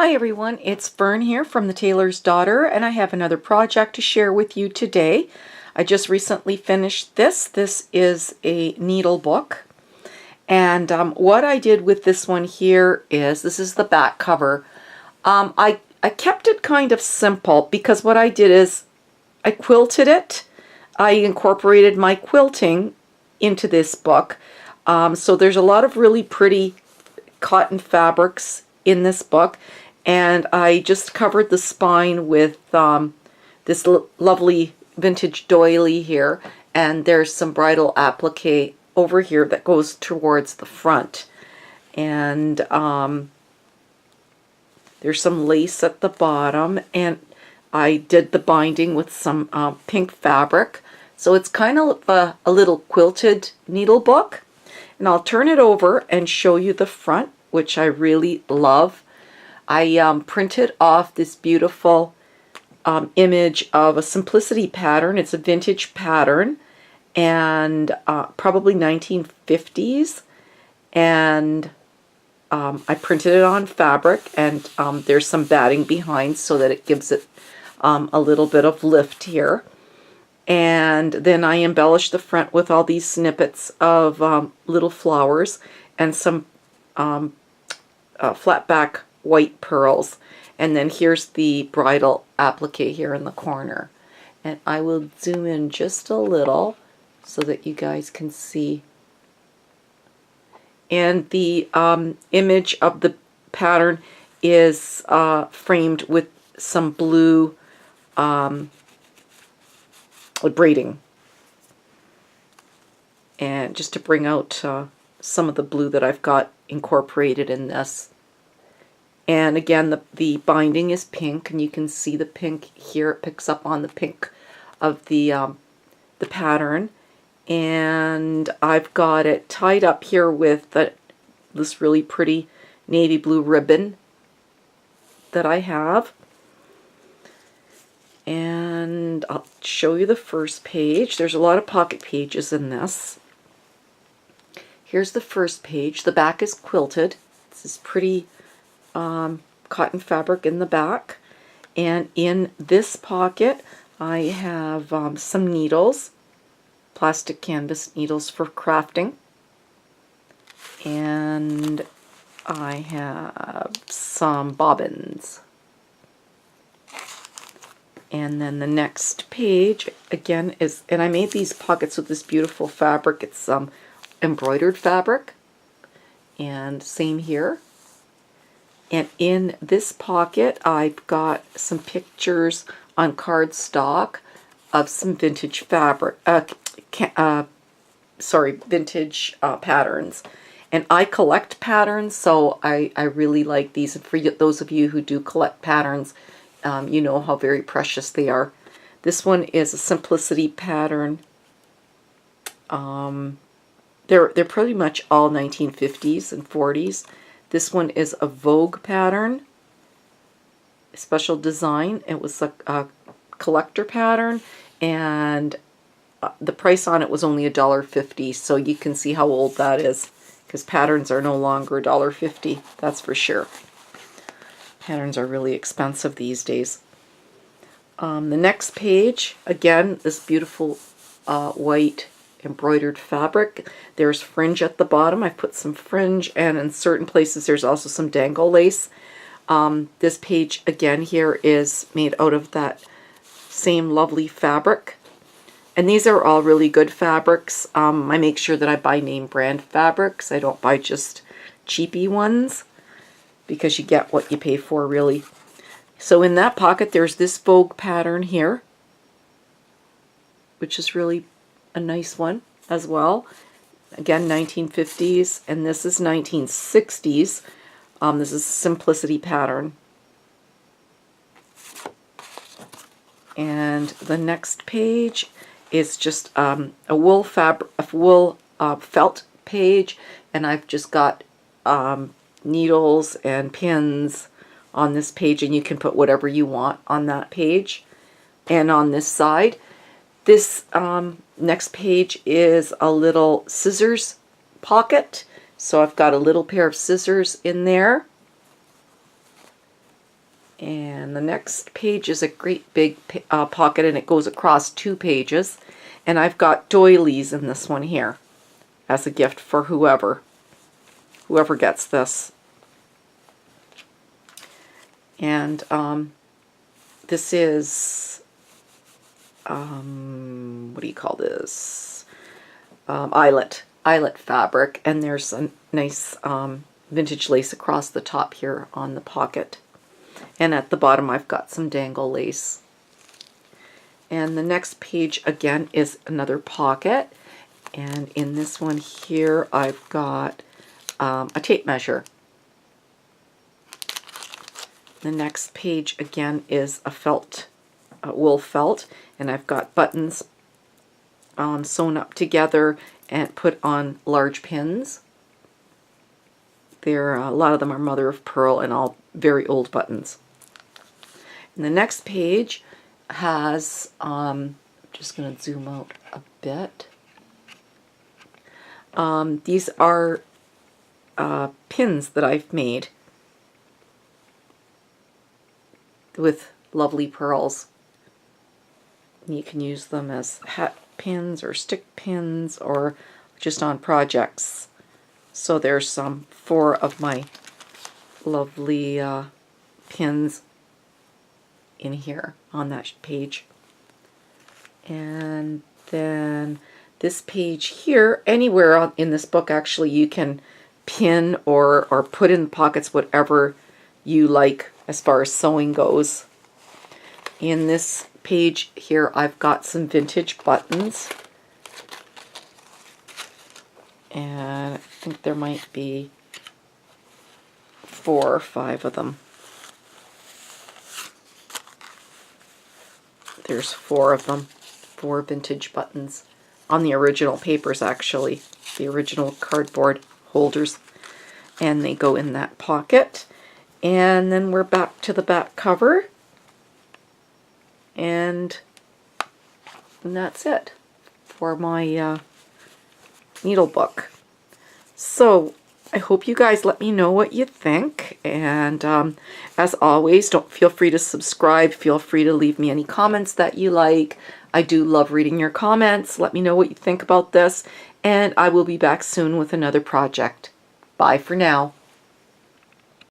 Hi everyone, it's Fern here from The Tailor's Daughter, and I have another project to share with you today. I just recently finished this. This is a needle book, and what I did with this one here is, this is the back cover. I kept it kind of simple because what I did is I quilted it. I incorporated my quilting into this book. So there's a lot of really pretty cotton fabrics in this book, and I just covered the spine with this lovely vintage doily here, and there's some bridal applique over here that goes towards the front, and there's some lace at the bottom, and I did the binding with some pink fabric, so it's kind of a little quilted needle book. And I'll turn it over and show you the front, which I really love. I printed off this beautiful image of a simplicity pattern. It's a vintage pattern, and probably 1950s. And I printed it on fabric, and there's some batting behind so that it gives it a little bit of lift here. And then I embellished the front with all these snippets of little flowers and some flat back white pearls. And then here's the bridal applique here in the corner. And I will zoom in just a little so that you guys can see. And the image of the pattern is framed with some blue braiding, and just to bring out some of the blue that I've got incorporated in this. And again, the binding is pink, and you can see the pink here. It picks up on the pink of the pattern, and I've got it tied up here with this really pretty navy blue ribbon that I have. And I'll show you the first page. There's a lot of pocket pages in this. Here's the first page. The back is quilted. This is pretty cotton fabric in the back. And in this pocket I have some needles, plastic canvas needles for crafting. And I have some bobbins. And then the next page, again, is, and I made these pockets with this beautiful fabric. It's embroidered fabric. And same here. And in this pocket, I've got some pictures on cardstock of some vintage fabric, vintage patterns. And I collect patterns, so I really like these. And for those of you who do collect patterns, you know how very precious they are. This one is a simplicity pattern. They're pretty much all 1950s and 40s. This one is a Vogue pattern, special design. It was a collector pattern, and the price on it was only $1.50. So you can see how old that is, because patterns are no longer $1.50. That's for sure. Patterns are really expensive these days. The next page, again, this beautiful white embroidered fabric. There's fringe at the bottom. I've put some fringe, and in certain places there's also some dangle lace. This page again here is made out of that same lovely fabric. And these are all really good fabrics. I make sure that I buy name brand fabrics. I don't buy just cheapy ones, because you get what you pay for, really. So in that pocket there's this Vogue pattern here, which is really a nice one as well. Again, 1950s, and this is 1960s. This is a simplicity pattern. And the next page is just a wool felt page, and I've just got needles and pins on this page, and you can put whatever you want on that page. And on this side, this next page is a little scissors pocket, so I've got a little pair of scissors in there. And the next page is a great big pocket, and it goes across 2 pages. And I've got doilies in this one here as a gift for whoever gets this. And this is, what do you call this? Eyelet fabric, and there's a nice vintage lace across the top here on the pocket. And at the bottom I've got some dangle lace. And the next page again is another pocket, and in this one here I've got a tape measure. The next page again is a felt, wool felt, and I've got buttons sewn up together and put on large pins. A lot of them are mother of pearl and all very old buttons. And the next page has, I'm just going to zoom out a bit. These are pins that I've made with lovely pearls. You can use them as hat pins or stick pins or just on projects. So there's 4 of my lovely pins in here on that page. And then this page here, anywhere in this book actually, you can pin or put in pockets whatever you like as far as sewing goes. In this page here I've got some vintage buttons, and I think there might be 4 or 5 of them. There's 4 of them, 4 vintage buttons on the original papers, actually, the original cardboard holders, and they go in that pocket. And then we're back to the back cover, and that's it for my needle book. So I hope you guys let me know what you think, and as always, don't feel free to subscribe, feel free to leave me any comments that you like. I do love reading your comments. Let me know what you think about this, and I will be back soon with another project. Bye for now.